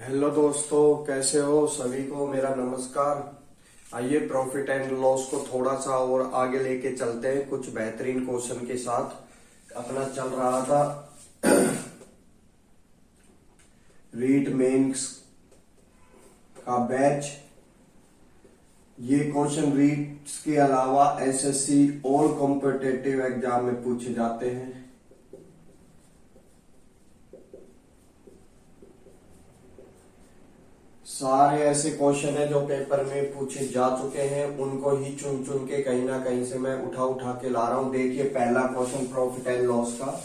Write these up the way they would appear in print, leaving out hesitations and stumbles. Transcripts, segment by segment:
Hello दोस्तों, कैसे हो? सभी को मेरा नमस्कार। आइए प्रॉफिट एंड लॉस को थोड़ा सा और आगे लेके चलते हैं कुछ बेहतरीन क्वेश्चन के साथ। अपना चल रहा था रीट मेंस का बैच। ये क्वेश्चन रीट्स के अलावा एसएससी और कॉम्पिटिटिव एग्जाम में पूछे जाते हैं। सारे ऐसे क्वेश्चन है जो पेपर में पूछे जा चुके हैं, उनको ही चुन चुन के कहीं ना कहीं से मैं उठा उठा के ला रहा हूं। देखिए पहला क्वेश्चन प्रॉफिट एंड लॉस का।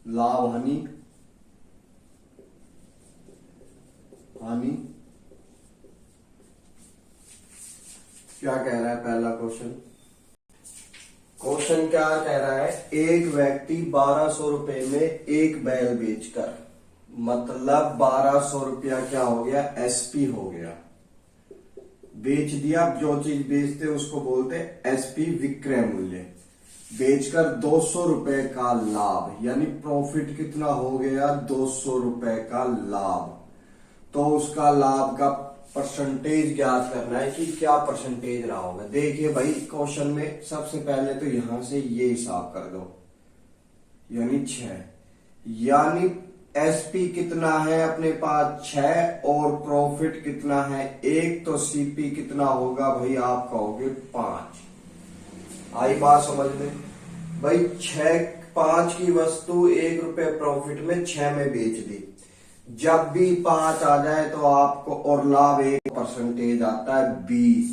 लाभ हानि हानि क्या कह रहा है पहला क्वेश्चन? क्वेश्चन क्या कह रहा है? एक व्यक्ति 1200 रुपए में एक बैल बेचकर, मतलब 1200 रुपया क्या हो गया? एसपी हो गया, बेच दिया। जो चीज बेचते उसको बोलते एसपी, विक्रय मूल्य। बेचकर 200 रुपए का लाभ, यानी प्रॉफिट कितना हो गया? 200 रुपए का लाभ। तो उसका लाभ का परसेंटेज ज्ञात करना है कि क्या परसेंटेज रहा होगा। देखिए भाई क्वेश्चन में सबसे पहले तो यहां से ये हिसाब कर दो, यानी 6, यानी एसपी कितना है अपने पास? 6, और प्रॉफिट कितना है? 1। तो सीपी कितना होगा भाई? आप कहोगे 5। आई बात समझ में भाई? 5 की वस्तु 1 रुपए प्रॉफिट में 6 में बेच दी। जब भी 5 आ जाए तो आपको, और लाभ 1% आता है 20।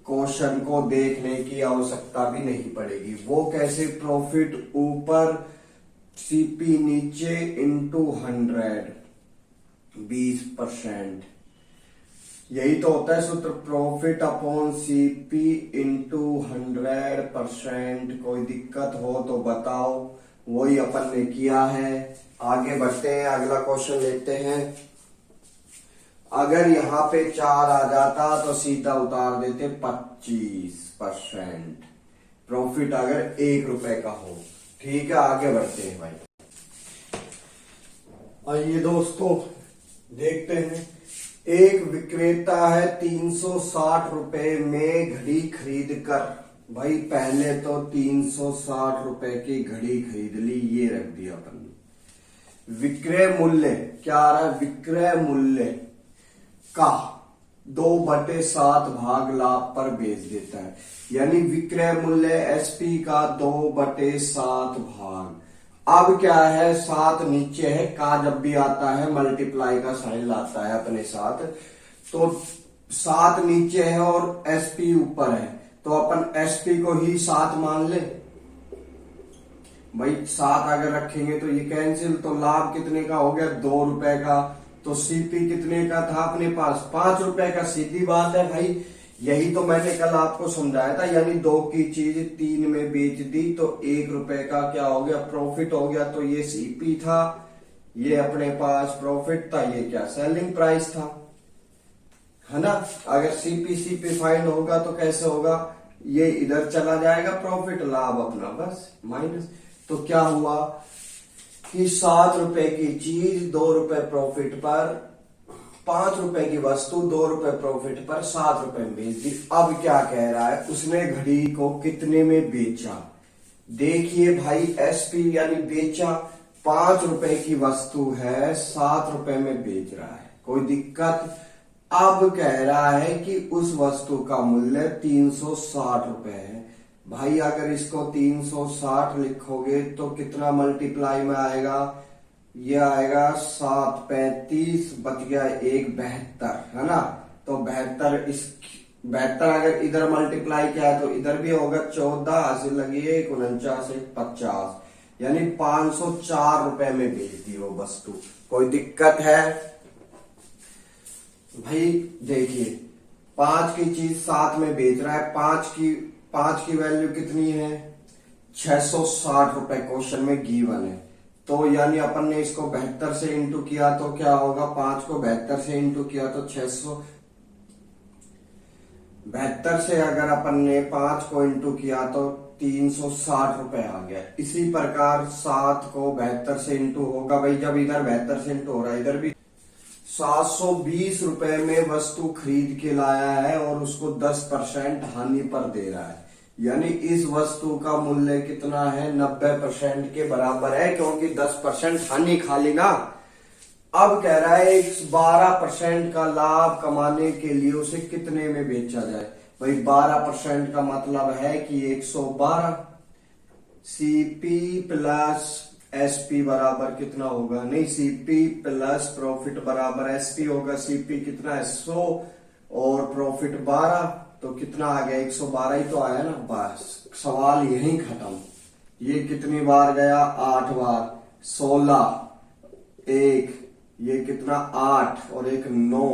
क्वेश्चन को देखने की आवश्यकता भी नहीं पड़ेगी। वो कैसे? प्रॉफिट ऊपर, सीपी नीचे, इंटू 100, 20%। यही तो होता है सूत्र, प्रॉफिट अपॉन सीपी इंटू 100%। कोई दिक्कत हो तो बताओ, वही अपन ने किया है। आगे बढ़ते हैं, अगला क्वेश्चन लेते हैं। अगर यहां पे 4 आ जाता तो सीधा उतार देते 25%। प्रॉफिट अगर 1 रुपए का हो। ठीक है, आगे बढ़ते हैं भाई। आइए दोस्तों देखते हैं। एक विक्रेता है 360 रुपए में घड़ी खरीद कर, भाई पहले तो 360 रुपए की घड़ी खरीद ली, ये रख दिया अपन ने। विक्रय मूल्य क्या आ रहा है? विक्रय मूल्य का 2/7 भाग लाभ पर बेच देता है, यानी विक्रय मूल्य एसपी का 2/7 भाग। अब क्या है? 7 नीचे है, का जब भी आता है मल्टीप्लाई का साइन लाता है अपने साथ, तो 7 नीचे है और एसपी ऊपर है, तो अपन एसपी को ही 7 मान ले भाई। 7 अगर रखेंगे तो ये कैंसिल, तो लाभ कितने का हो गया? 2 रुपए का। तो सीपी कितने का था अपने पास? 5 रुपए का। सीधी बात है भाई, यही तो मैंने कल आपको समझाया था, यानी 2 की चीज 3 में बेच दी तो 1 रुपए का क्या हो गया? प्रॉफिट हो गया। तो ये सीपी था, ये अपने पास प्रॉफिट था, ये क्या? सेलिंग प्राइस था, है ना। अगर सीपी फाइन होगा तो कैसे होगा? ये इधर चला जाएगा प्रॉफिट, लाभ अपना बस माइनस। तो क्या हुआ कि 7 रुपए की चीज 2 रुपए प्रॉफिट पर, 5 रुपए की वस्तु 2 रुपए प्रॉफिट पर 7 रुपए में बेच दी। अब क्या कह रहा है? उसने घड़ी को कितने में बेचा? देखिए भाई एसपी यानी बेचा, 5 रुपए की वस्तु है, 7 रुपए में बेच रहा है, कोई दिक्कत? अब कह रहा है कि उस वस्तु का मूल्य 360 रुपए है। भाई अगर इसको 360 लिखोगे तो कितना मल्टीप्लाई में आएगा? ये आएगा 7 35, बच गया 1 72, है ना। तो 72 अगर इधर मल्टीप्लाई किया है तो इधर भी होगा 14, 80 लगी 49, 50, यानी 504 रुपए में बेच दी वो वस्तु। कोई दिक्कत है भाई? देखिए 5 की चीज 7 में बेच रहा है, 5 की वैल्यू कितनी है? 660 रुपए क्वेश्चन में गिवन है। तो यानी अपन ने इसको 72 से इंटू किया तो क्या होगा? 5 को 72 से इंटू किया तो 672 से अगर अपन ने 5 को इंटू किया तो 360 रुपए आ गया। इसी प्रकार 7 को 72 से इंटू होगा भाई, जब इधर 72 से इंटू हो रहा है इधर भी 720 रुपए में वस्तु खरीद के लाया है और उसको 10% हानि पर दे रहा है, यानी इस वस्तु का मूल्य कितना है 90% के बराबर है, क्योंकि 10% हानि खा ली ना। अब कह रहा है 12% का लाभ कमाने के लिए उसे कितने में बेचा जाए। भाई 12% का मतलब है कि 112। सीपी प्लस एसपी बराबर कितना होगा, नहीं सीपी प्लस प्रॉफिट बराबर एसपी होगा। सीपी कितना है 100 और प्रॉफिट 12, तो कितना आ गया 112 ही तो आया ना। बस सवाल यही खत्म। ये कितनी बार गया 8 बार, 16 एक, ये कितना 8 और एक 9,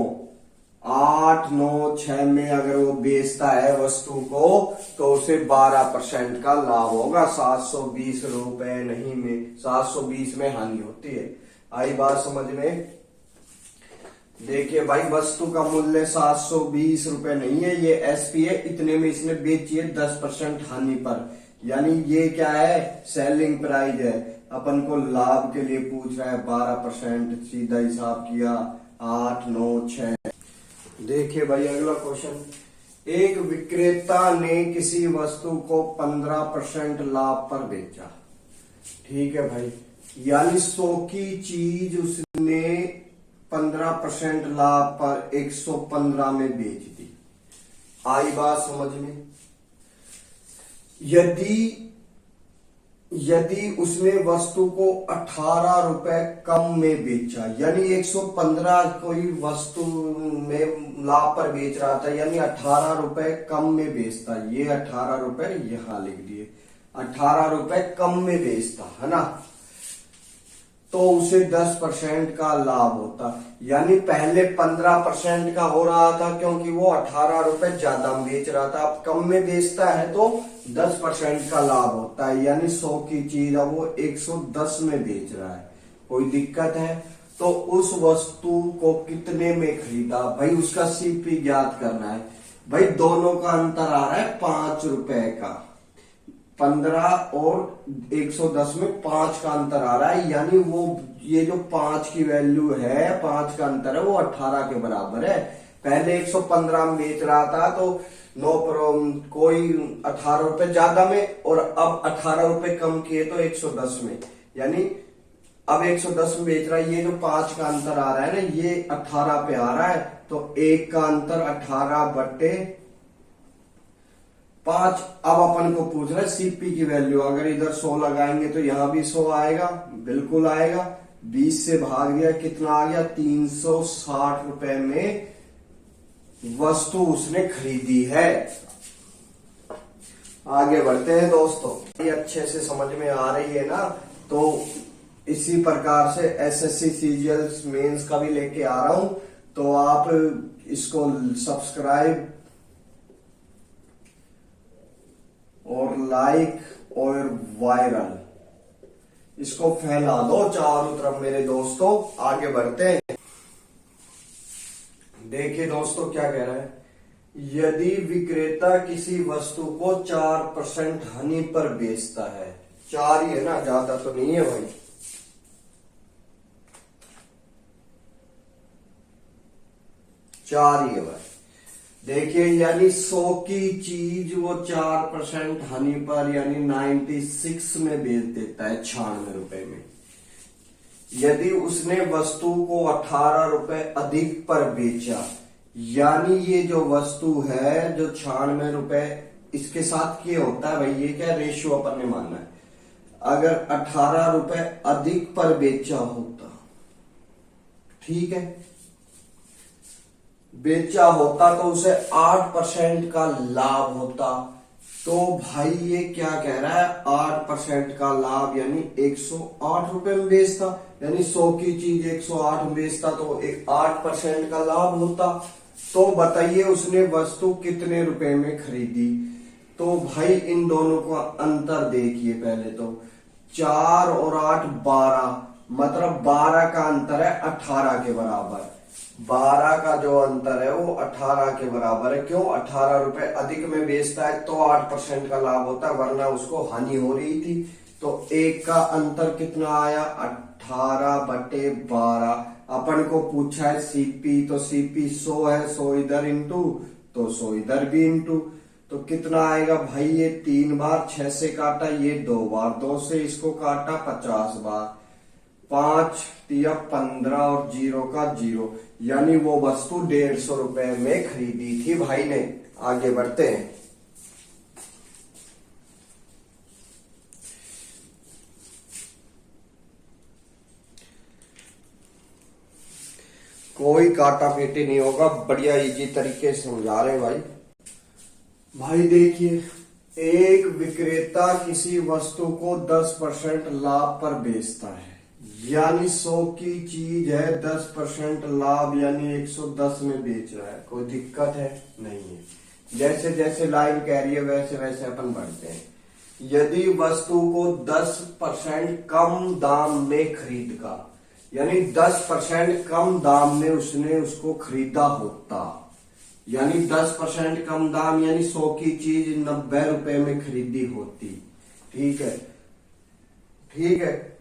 8 9 6 में अगर वो बेचता है वस्तु को तो उसे 12% का लाभ होगा। 720 रुपए नहीं में 720 में हानि होती है। आई बात समझ में। देखिए भाई वस्तु का मूल्य 720 रुपए नहीं है, ये एसपी है, इतने में इसने बेची है 10% हानि पर, यानी ये क्या है सेलिंग प्राइस है। अपन को लाभ के लिए पूछ रहा है 12%, सीधा हिसाब किया 8 9 6। देखिए भाई अगला क्वेश्चन, एक विक्रेता ने किसी वस्तु को 15% लाभ पर बेचा। ठीक है भाई, यानी 100 की चीज उसने 15% लाभ पर 115 में बेच दी। आई बात समझ में। यदि उसने वस्तु को 18 रुपए कम में बेचा, यानी 115 कोई वस्तु में लाभ पर बेच रहा था, यानी 18 रुपए कम में बेचता। ये 18 रुपए यहां लिख दिए, 18 रुपए कम में बेचता है ना, तो उसे 10% का लाभ होता। यानी पहले 15% का हो रहा था क्योंकि वो 18 रुपए ज्यादा में बेच रहा था, अब कम में बेचता है तो 10% का लाभ होता है। यानी 100 की चीज अब वो 110 में बेच रहा है। कोई दिक्कत है तो उस वस्तु को कितने में खरीदा, भाई उसका सीपी ज्ञात करना है। भाई दोनों का अंतर आ रहा है 5 रुपए का, 15 और 110 में 5 का अंतर आ रहा है, यानी वो ये जो 5 की वैल्यू है, 5 का अंतर है, वो 18 के बराबर है। पहले 115 में बेच रहा था तो कोई 18 रुपए ज्यादा में, और अब 18 रुपए कम किए तो 110 में, यानी अब 110 में बेच रहा है। ये जो 5 का अंतर आ रहा है ना, ये 18 पे आ रहा है, तो 1 का अंतर 18 बटे 5। अब अपन को पूछ रहा है सीपी की वैल्यू। अगर इधर 100 लगाएंगे तो यहां भी 100 आएगा, बिल्कुल आएगा। 20 से भाग दिया, कितना आ गया 360 रुपए में वस्तु उसने खरीदी है। आगे बढ़ते हैं दोस्तों, ये अच्छे से समझ में आ रही है ना। तो इसी प्रकार से एसएससी सीजीएल मेंस का भी लेके आ रहा हूं, तो आप इसको सब्सक्राइब और लाइक और वायरल इसको फैला दो चारों तरफ मेरे दोस्तों। आगे बढ़ते हैं। देखिए दोस्तों क्या कह रहा है, यदि विक्रेता किसी वस्तु को 4% हानि पर बेचता है, 4 ही है ना, ज्यादा तो नहीं है भाई। चार ही है भाई। देखिए यानी 100 की चीज वो 4% हानि पर यानी 96 में बेच देता है 96 रुपए में। यदि उसने वस्तु को 18 रुपए अधिक पर बेचा, यानी ये जो वस्तु है जो 96 रुपए इसके साथ क्या होता है भाई, ये क्या रेशियो अपन ने मानना है। अगर 18 रुपए अधिक पर बेचा होता, ठीक है, बेचा होता तो उसे 8% का लाभ होता। तो भाई ये क्या कह रहा है, 8% का लाभ यानी 108 रुपए में बेचता, यानी 100 की चीज 108 में बेचता तो 8% का लाभ होता। तो बताइए उसने वस्तु कितने रुपए में खरीदी। तो भाई इन दोनों का अंतर देखिए पहले तो, 4 और 8 12, मतलब 12 का अंतर है 18 के बराबर। 12 का जो अंतर है वो 18 के बराबर है। क्यों? 18 रुपए अधिक में बेचता है तो 8% का लाभ होता है, वरना उसको हानि हो रही थी। तो 1 का अंतर कितना आया? 18/12। अपन को पूछा है सीपी, तो सीपी 100 है, 100 इधर इंटू तो 100 इधर भी इंटू, तो कितना आएगा भाई? ये 3 बार 6 से काटा, ये 2 बार 2 से इसको काटा 50 बार, 5 या 15 और 0 का 0, यानी वो वस्तु 150 रुपए में खरीदी थी भाई ने। आगे बढ़ते हैं। कोई काटा पेटी नहीं होगा, बढ़िया इजी तरीके से समझा रहे हैं भाई। भाई देखिए, एक विक्रेता किसी वस्तु को 10% लाभ पर बेचता है, यानी 100 की चीज है, 10% लाभ यानी 110 में बेच रहा है। कोई दिक्कत है? नहीं है। जैसे जैसे लाइन कह रही है वैसे वैसे अपन बढ़ते हैं। यदि वस्तु को 10% कम दाम में खरीद का, यानी 10% कम दाम में उसने उसको खरीदा होता, यानी 10% कम दाम यानी 100 की चीज 90 रुपए में खरीदी होती, ठीक है, ठीक है,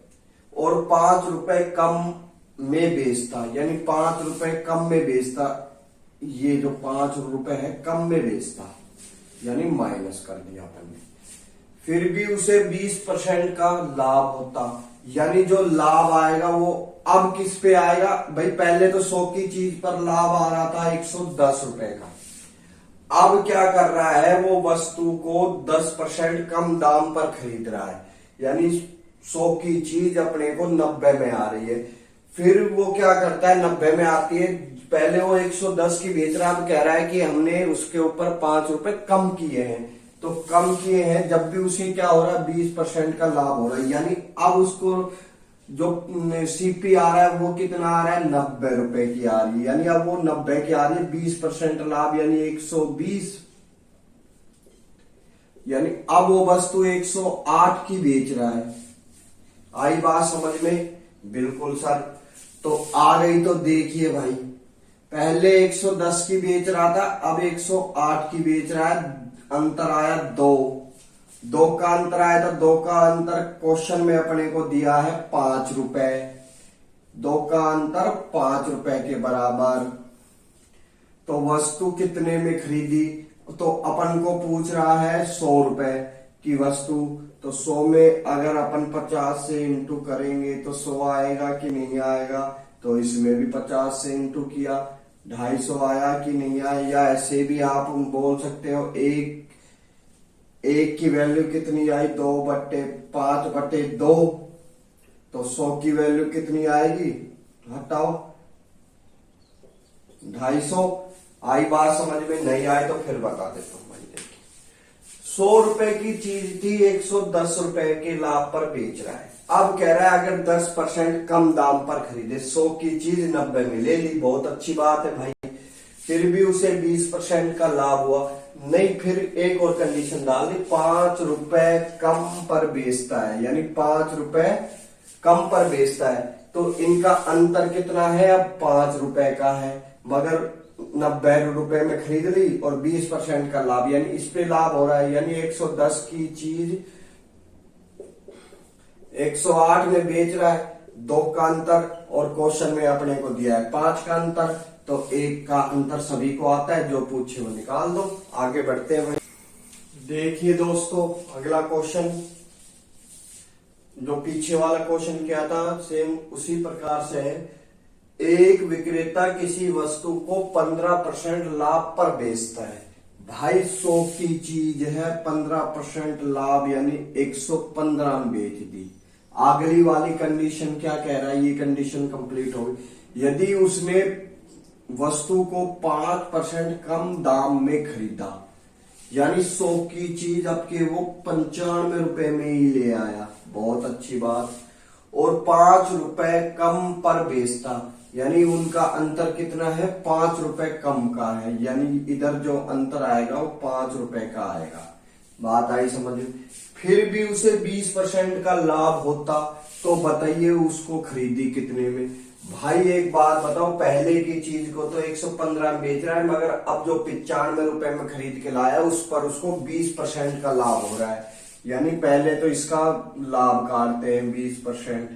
और 5 रुपए कम में बेचता, यानी 5 रुपए कम में बेचता, ये जो 5 रुपए है कम में बेचता, यानी माइनस कर दिया अपन ने, फिर भी उसे 20% का लाभ होता, यानी जो लाभ आएगा वो अब किस पे आएगा भाई? पहले तो 100 की चीज पर लाभ आ रहा था 110 रुपए का, अब क्या कर रहा है? वो वस्तु को 10% कम दाम पर खरीद रहा है, यानी 100 की चीज अपने को 90 में आ रही है। फिर वो क्या करता है? 90 में आती है, पहले वो 110 की बेच रहा है, अब कह रहा है कि हमने उसके ऊपर 5 रुपए कम किए हैं, तो कम किए हैं, जब भी उसे क्या हो रहा है? 20% का लाभ हो रहा है, यानी अब उसको जो सीपी आ रहा है वो कितना आ रहा है? 90 रुपए की आ रही है, यानी अब वो 90 की आ रही है, 20% लाभ यानी 120, यानी अब वो वस्तु 108 की बेच रहा है। आई बात समझ में? बिल्कुल सर। तो आ गई, तो देखिए भाई, पहले 110 की बेच रहा था, अब 108 की बेच रहा है, अंतर आया 2 का अंतर आया, तो 2 का अंतर क्वेश्चन में अपने को दिया है 5 रुपए, 2 का अंतर 5 रुपए के बराबर। तो वस्तु कितने में खरीदी? तो अपन को पूछ रहा है 100 रुपए की वस्तु, तो 100 में अगर अपन 50 से इंटू करेंगे तो 100 आएगा कि नहीं आएगा? तो इसमें भी 50 से इंटू किया, 250 आया कि नहीं आया? या ऐसे भी आप बोल सकते हो, एक की वैल्यू कितनी आई? 2/5/2, तो 100 की वैल्यू कितनी आएगी? हटाओ, 250। आई बात समझ में? नहीं आए तो फिर बता देता हूं भाई। देखिए, 100 रुपए की चीज थी, 110 रुपए के लाभ पर बेच रहा है, अब कह रहा है अगर 10% कम दाम पर खरीदे, 100 की चीज 90 में ले ली, बहुत अच्छी बात है भाई, फिर भी उसे 20% का लाभ हुआ नहीं, फिर एक और कंडीशन डाल दी, 5 रुपए कम पर बेचता है, यानी 5 रुपए कम पर बेचता है, तो इनका अंतर कितना है? अब 5 रुपए का है, मगर 90 रुपए में खरीद ली और 20% का लाभ, यानी इस पे लाभ हो रहा है, यानी 110 की चीज 108 में बेच रहा है, 2 का अंतर, और क्वेश्चन में अपने को दिया है 5 का अंतर, तो 1 का अंतर सभी को आता है, जो पूछे वो निकाल दो। आगे बढ़ते हैं भाई। देखिए दोस्तों, अगला क्वेश्चन, जो पीछे वाला क्वेश्चन क्या था, सेम उसी प्रकार से है। एक विक्रेता किसी वस्तु को 15% लाभ पर बेचता है, भाई 100 की चीज है, 15% लाभ यानी 115 में बेच दी। अगली वाली कंडीशन क्या कह रहा है? ये कंडीशन कंप्लीट हो गई। यदि उसने वस्तु को 5% कम दाम में खरीदा, यानी 100 की चीज अब के वो 95 रुपए में ही ले आया, बहुत अच्छी बात, और 5 रुपए कम पर बेचता, यानी उनका अंतर कितना है? 5 रुपए कम का है, यानी इधर जो अंतर आएगा वो 5 रुपए का आएगा। बात आई समझ? फिर भी उसे 20% का लाभ होता, तो बताइए उसको खरीदी कितने में? भाई एक बात बताओ, पहले की चीज को तो 115 में बेच रहा है, मगर अब जो 95 रुपए में खरीद के लाया उस पर उसको 20% का लाभ हो रहा है। यानी पहले तो इसका लाभ काटते हैं 20%।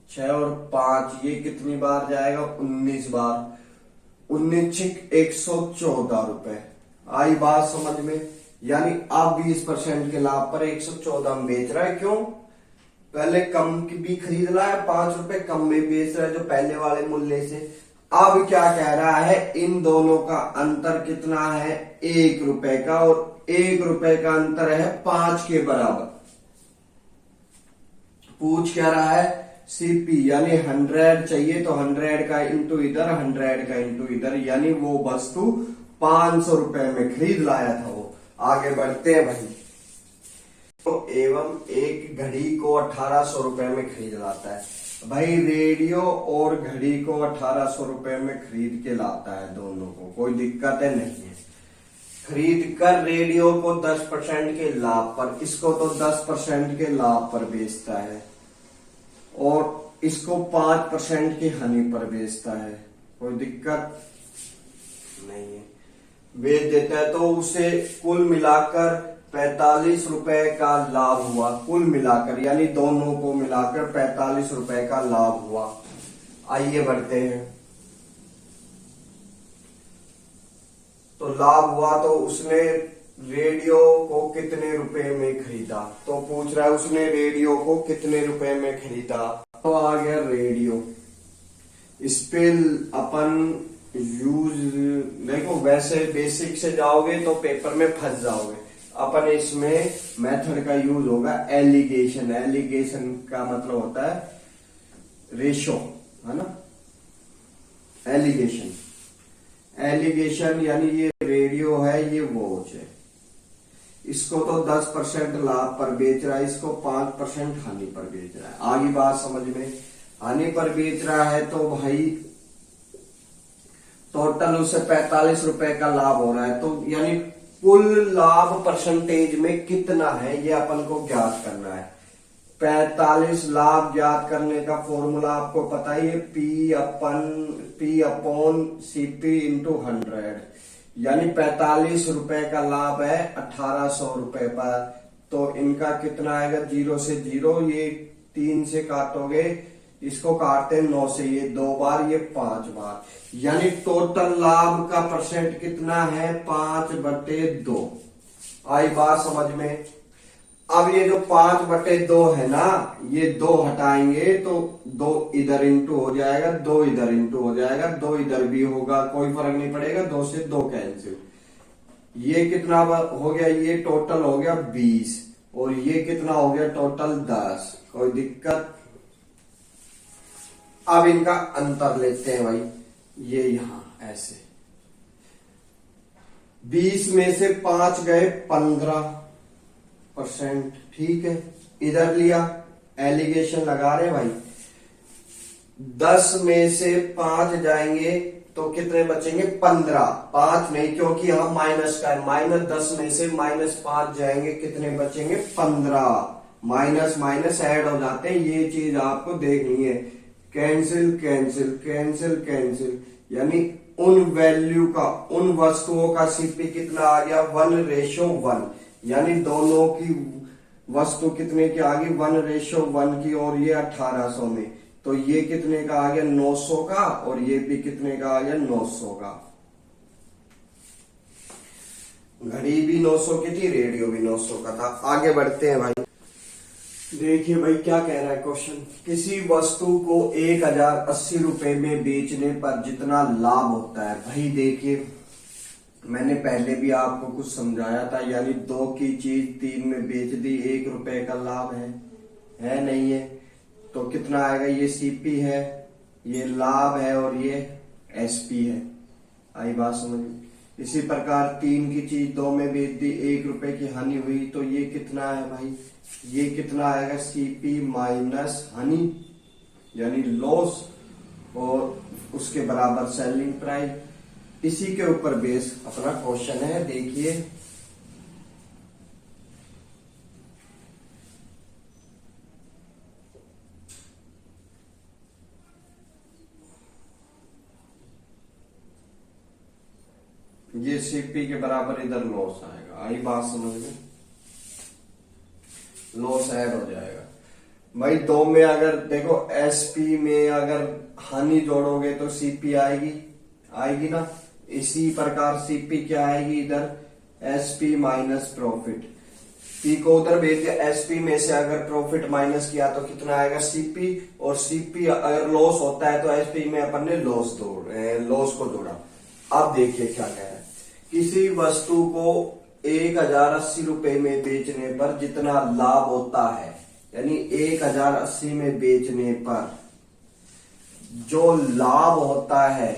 6 और 5 ये कितनी बार जाएगा? 19 बार। 19 114 रुपए। आई बात समझ में? यानी अब 20% के लाभ पर 114 में बेच रहा है। क्यों? पहले कम की भी खरीद रहा है, 5 रुपए कम में बेच रहा है जो पहले वाले मूल्य से। अब क्या कह रहा है? इन दोनों का अंतर कितना है? 1 रुपए का, और 1 रुपए का अंतर है 5 के बराबर। पूछ क्या रहा है? सीपी यानी 100 चाहिए तो 100 का इंटू इधर, 100 का इंटू इधर, यानी वो वस्तु 500 रुपए में खरीद लाया था वो। आगे बढ़ते हैं भाई। तो एवं एक घड़ी को 1800 रुपए में खरीद लाता है। भाई रेडियो और घड़ी को 1800 रुपए में खरीद के लाता है, दोनों को कोई दिक्कत है नहीं है। खरीद कर रेडियो को 10% के लाभ पर, इसको तो 10% के लाभ पर बेचता है, और इसको 5% की हानि पर बेचता है। कोई दिक्कत नहीं है, बेच देता है। तो उसे कुल मिलाकर 45 रुपए का लाभ हुआ। कुल मिलाकर यानी दोनों को मिलाकर 45 रुपए का लाभ हुआ। आइए बढ़ते हैं। तो लाभ हुआ तो उसने रेडियो को कितने रुपए में खरीदा? तो पूछ रहा है उसने रेडियो को कितने रुपए में खरीदा। तो आ गया रेडियो। इस पे अपन यूज देखो, वैसे बेसिक से जाओगे तो पेपर में फंस जाओगे। अपन इसमें मेथड का यूज होगा एलिगेशन। एलिगेशन का मतलब होता है रेशो, है ना। एलिगेशन, एलिगेशन यानी ये रेडियो है, ये वॉच है, इसको तो 10% लाभ पर बेच रहा है, इसको 5% हानि पर बेच रहा है। आगे बात समझ में? हानि पर बेच रहा है तो भाई टोटल उसे 45 रुपए का लाभ हो रहा है। तो यानी कुल लाभ परसेंटेज में कितना है ये अपन को ज्ञात करना है। 45 लाभ ज्ञात करने का फॉर्मूला आपको पता ही है, पी अपॉन सीपी इंटू 100। यानी 45 रुपए का लाभ है 1800 रुपए पर। तो इनका कितना आएगा? 0 से 0, ये 3 से काटोगे, इसको काटते हैं 9 से, ये 2 बार, ये 5 बार। यानी टोटल लाभ का परसेंट कितना है? 5/2। आई बात समझ में? अब ये जो 5/2 है ना, ये 2 हटाएंगे तो 2 इधर इंटू हो जाएगा, 2 इधर इंटू हो जाएगा, 2 इधर भी होगा, कोई फर्क नहीं पड़ेगा, 2 से 2 कैंसिल। ये कितना हो गया? ये टोटल हो गया 20, और ये कितना हो गया? टोटल 10। कोई दिक्कत? अब इनका अंतर लेते हैं भाई। ये यहां ऐसे 20 में से 5 गए 15%, ठीक है। इधर लिया, एलिगेशन लगा रहे भाई। 10 में से 5 जाएंगे तो कितने बचेंगे? 15। 5 नहीं, क्योंकि हम माइनस का है। -10 में से -5 जाएंगे, कितने बचेंगे? 15। माइनस माइनस ऐड हो जाते हैं, ये चीज आपको देखनी है। कैंसिल कैंसिल कैंसिल कैंसिल, यानी उन वैल्यू का, उन वस्तुओं का सीपी कितना आ गया? 1:1। यानी दोनों की वस्तु कितने की आ गई? 1:1 की, और ये 1800 में। तो ये कितने का आ गया? 900 का, और ये भी कितने का आ गया? 900 का। घड़ी भी 900 की थी, रेडियो भी 900 का था। आगे बढ़ते हैं भाई। देखिए भाई क्या कह रहा है क्वेश्चन। किसी वस्तु को 1080 रुपए में बेचने पर जितना लाभ होता है। भाई देखिए, मैंने पहले भी आपको कुछ समझाया था, यानी 2 की चीज 3 में बेच दी, 1 रुपए का लाभ है नहीं है? तो कितना आएगा? ये सीपी है, ये लाभ है, और ये एसपी है। आई बात समझ में? इसी प्रकार 3 की चीज 2 में बेच दी, 1 रुपए की हानि हुई, तो ये कितना है भाई? ये कितना आएगा? सीपी माइनस हानि, यानी लॉस, और उसके बराबर सेलिंग प्राइस। इसी के ऊपर बेस अपना क्वेश्चन है। देखिए सीपी के बराबर इधर लॉस आएगा। आई बात समझ में? लॉस ऐड हो जाएगा भाई। दो में अगर देखो एसपी में अगर हानि जोड़ोगे तो सीपी आएगी, आएगी ना। इसी प्रकार सीपी क्या आएगी इधर, एसपी माइनस प्रॉफिट। पी को उधर भेज दिया, एसपी में से अगर प्रॉफिट माइनस किया तो कितना आएगा सीपी, और सीपी अगर लॉस होता है तो एसपी में अपन ने लॉस को जोड़ा। अब देखिए क्या कह रहा है, किसी वस्तु को 1080 रुपए में बेचने पर जितना लाभ होता है, यानी 1080 में बेचने पर जो लाभ होता है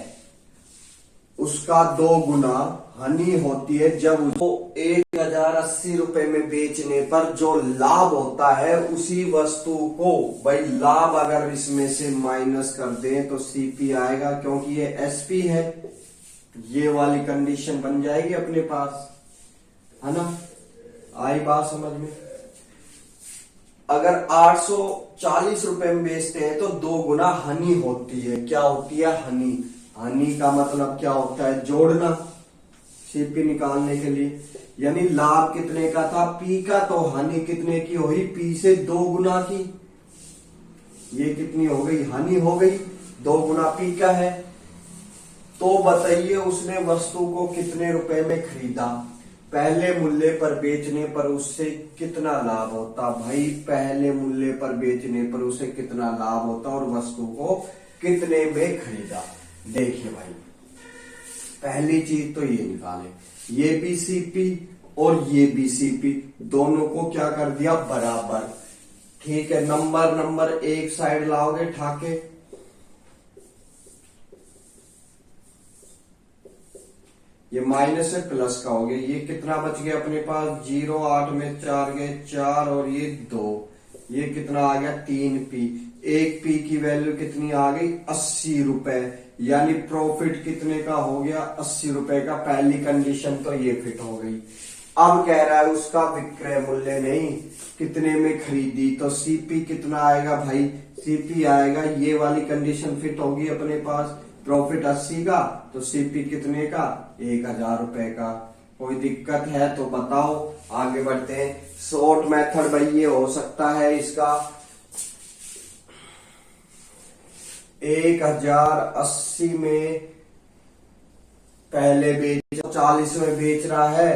उसका 2 गुना हानि होती है। जब उसको 1080 रुपए में बेचने पर जो लाभ होता है उसी वस्तु को भाई लाभ अगर इसमें से माइनस कर दें तो सीपी आएगा, क्योंकि ये एसपी है। ये वाली कंडीशन बन जाएगी अपने पास, है ना। आई बात समझ में? अगर 840 रुपए में बेचते हैं तो 2 गुना हानि होती है। क्या होती है? हानि। हानि का मतलब क्या होता है? जोड़ना, सीपी निकालने के लिए। यानी लाभ कितने का था? पी का, तो हानि कितने की हुई? पी से 2 गुना की। ये कितनी हो गई? हानि हो गई। 2 गुना पी का है। तो बताइए उसने वस्तु को कितने रुपए में खरीदा? पहले मूल्य पर बेचने पर उससे कितना लाभ होता? भाई पहले मूल्य पर बेचने पर उसे कितना लाभ होता और वस्तु को कितने में खरीदा? देखिए भाई, पहली चीज तो ये निकाले, ये भी सीपी और ये भी सीपी, दोनों को क्या कर दिया? बराबर। ठीक है, नंबर एक साइड लाओगे ठाके, ये माइनस से प्लस का हो गया। ये कितना बच गया अपने पास? 0, 8 में 4 गए 4 और ये 2, ये कितना आ गया? 3 पी। एक पी की वैल्यू कितनी आ गई? 80 रुपए। यानी प्रॉफिट कितने का हो गया? 80 रुपए का। पहली कंडीशन तो ये फिट हो गई। अब कह रहा है उसका विक्रय मूल्य नहीं, कितने में खरीदी, तो सीपी कितना आएगा भाई? सीपी आएगा, ये वाली कंडीशन फिट होगी अपने पास। प्रॉफिट 80 का तो सीपी कितने का? 1000 रुपए का। कोई दिक्कत है तो बताओ, आगे बढ़ते हैं। शॉर्ट मेथड भाई ये हो सकता है इसका, 1080 में पहले बेच 40 में बेच रहा है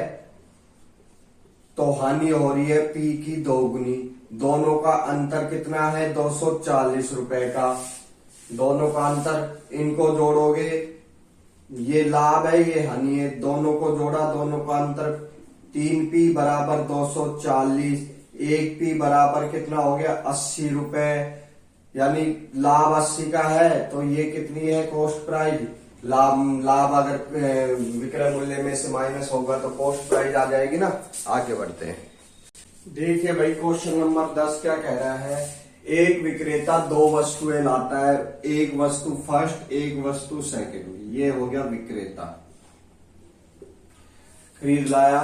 तो हानि हो रही है पी की 2 गुनी। दोनों का अंतर कितना है? 240 रुपए का। दोनों का अंतर, इनको जोड़ोगे, ये लाभ है ये हानि है, दोनों को जोड़ा, दोनों का अंतर 3p बराबर 240, 1p बराबर कितना हो गया? 80 रुपए। यानी लाभ 80 का है तो ये कितनी है? Cost price. लाभ अगर विक्रय मूल्य में से माइनस होगा तो कॉस्ट प्राइस आ जाएगी ना। आगे बढ़ते हैं। देखिए भाई क्वेश्चन नंबर 10 क्या कह रहा है, एक विक्रेता 2 वस्तुएं लाता है, एक वस्तु फर्स्ट, एक वस्तु सेकंड। ये हो गया विक्रेता, खरीद लाया,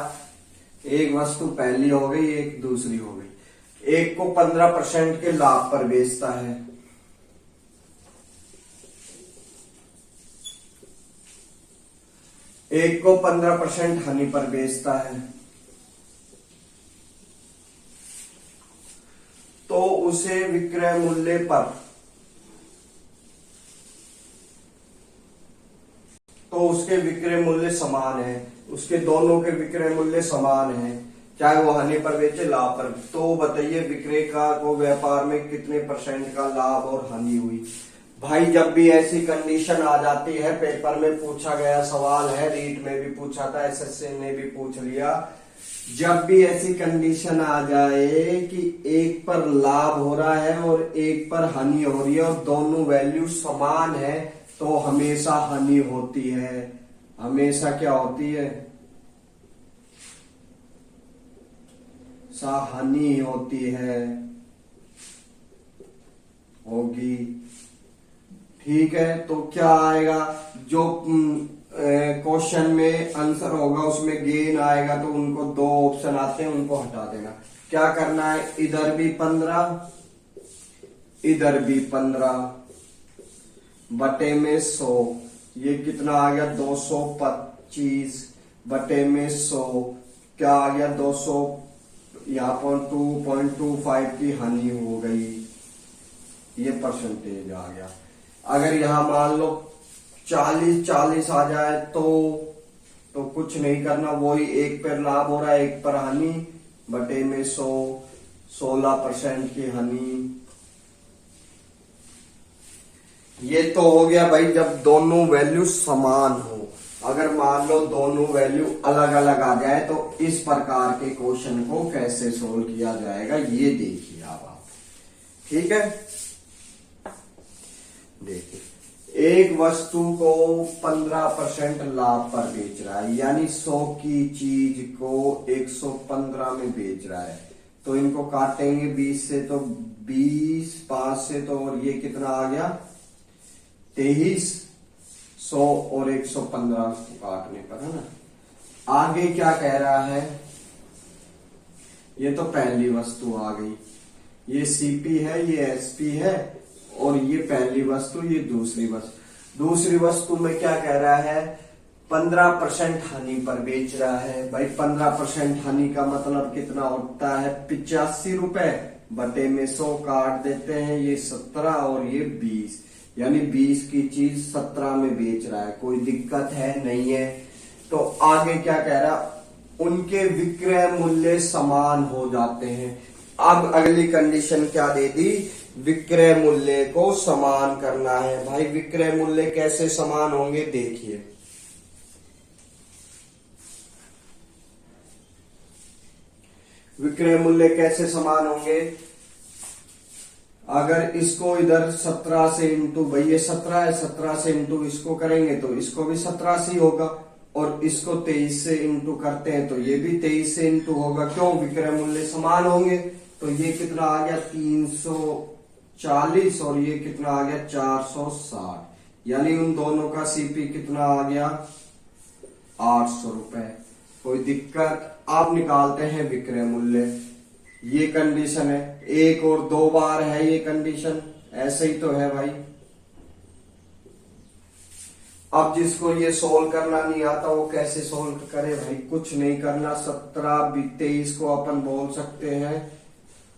एक वस्तु पहली हो गई, एक दूसरी हो गई। एक को 15% के लाभ पर बेचता है, एक को 15% हानि पर बेचता है। तो उसे विक्रय मूल्य पर, तो उसके विक्रय मूल्य समान है, उसके दोनों के विक्रय मूल्य समान है, चाहे वो हानि पर बेचे लाभ पर। तो बताइए विक्रेता को व्यापार में कितने % का लाभ और हानि हुई। भाई जब भी ऐसी कंडीशन आ जाती है, पेपर में पूछा गया सवाल है, रीट में भी पूछा था, एसएससी ने भी पूछ लिया, जब भी ऐसी कंडीशन आ जाए कि एक पर लाभ हो रहा है और एक पर हानि हो रही है और दोनों वैल्यू समान है, तो हमेशा हानि होती है। हमेशा क्या होती है? हानि होती है, होगी। ठीक है, तो क्या आएगा? जो क्वेश्चन में आंसर होगा उसमें गेन आएगा, तो उनको 2 ऑप्शन आते हैं, उनको हटा देना। क्या करना है? इधर भी 15, इधर भी 15 बटे में 100, ये कितना आ गया? 225 बटे में 100 क्या आ गया 200, यहाँ पर 2.25 की हानि हो गई, ये परसेंटेज आ गया। अगर यहाँ मान लो 40-40 आ जाए तो कुछ नहीं करना, वही एक पर लाभ हो रहा है एक पर हानि, बटे में 100, 16% की हानि। ये तो हो गया भाई जब दोनों वैल्यू समान हो। अगर मान लो दोनों वैल्यू अलग अलग आ जाए तो इस प्रकार के क्वेश्चन को कैसे सोल्व किया जाएगा ये देखिए आप। ठीक है, देखिए एक वस्तु को 15% लाभ पर बेच रहा है, यानी 100 की चीज को 115 में बेच रहा है, तो इनको काटेंगे 20 से, तो 20 5 से, तो और ये कितना आ गया 23, 100 और 115 को काटने पर, है ना। आगे क्या कह रहा है, ये तो पहली वस्तु आ गई, ये सीपी है, ये एसपी है, और ये पहली वस्तु, ये दूसरी वस्तु। दूसरी वस्तु में क्या कह रहा है, 15% हानि पर बेच रहा है। भाई 15% हानि का मतलब कितना होता है 85 रुपए, बटे में 100 काट देते हैं, ये 17 और ये 20, यानी 20 की चीज 17 में बेच रहा है। कोई दिक्कत है नहीं है। तो आगे क्या कह रहा, उनके विक्रय मूल्य समान हो जाते हैं। अब अगली कंडीशन क्या दे दी, विक्रय मूल्य को समान करना है। भाई विक्रय मूल्य कैसे समान होंगे देखिए, विक्रय मूल्य कैसे समान होंगे, अगर इसको इधर 17 से इंटू, भाई ये 17 है, 17 से इंटू इसको करेंगे तो इसको भी 17 से ही होगा, और इसको 23 से इंटू करते हैं तो ये भी 23 से इंटू होगा। क्यों, विक्रय मूल्य समान होंगे। तो ये कितना आ गया 340 और ये कितना आ गया 460, यानी उन दोनों का सीपी कितना आ गया 800 रुपए। कोई दिक्कत, आप निकालते हैं विक्रय मूल्य। ये कंडीशन है, एक और 2 बार है ये कंडीशन, ऐसे ही तो है भाई। अब जिसको ये सोल्व करना नहीं आता वो कैसे सोल्व करे, भाई कुछ नहीं करना। 17 23 को अपन बोल सकते हैं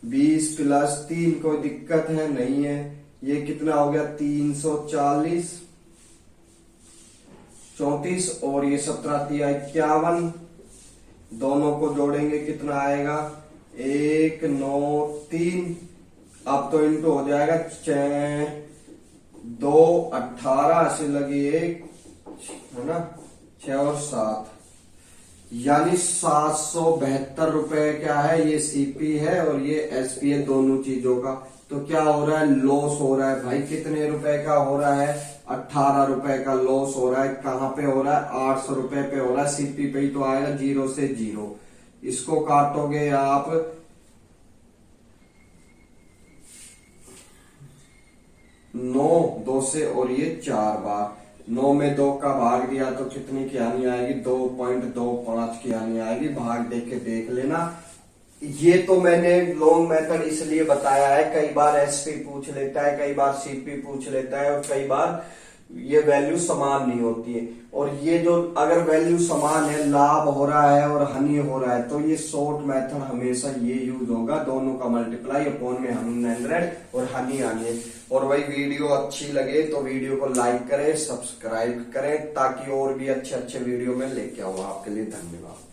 20 प्लस 3, कोई दिक्कत है नहीं है। ये कितना हो गया 340 34 और ये 17 51, दोनों को जोड़ेंगे कितना आएगा 193। अब तो इंटू हो जाएगा 2 18 से लगी 1, है ना, 6 और 7, यानी 772 रुपए क्या है, ये सीपी है और ये एसपी है, दोनों चीजों का। तो क्या हो रहा है, लॉस हो रहा है। भाई कितने रुपए का हो रहा है, 18 रुपए का लॉस हो रहा है। कहां पे हो रहा है, 800 रुपए पे हो रहा है। सीपी पे ही तो आएगा 0 से 0, इसको काटोगे आप 9 2 से, और ये 4 बार, 9 में 2 का भाग दिया तो कितनी की हानि आएगी 2.25 की हानि आएगी। भाग दे के देख लेना। ये तो मैंने लॉन्ग मेथड इसलिए बताया है, कई बार एसपी पूछ लेता है, कई बार सीपी पूछ लेता है, और कई बार ये वैल्यू समान नहीं होती है। और ये जो अगर वैल्यू समान है, लाभ हो रहा है और हानि हो रहा है, तो ये शॉर्ट मेथड हमेशा ये यूज होगा, दोनों का मल्टीप्लाई अपॉन में 100 और हानि आनी। और भाई वीडियो अच्छी लगे तो वीडियो को लाइक करें, सब्सक्राइब करें, ताकि और भी अच्छे अच्छे वीडियो में लेके आऊं आपके लिए। धन्यवाद।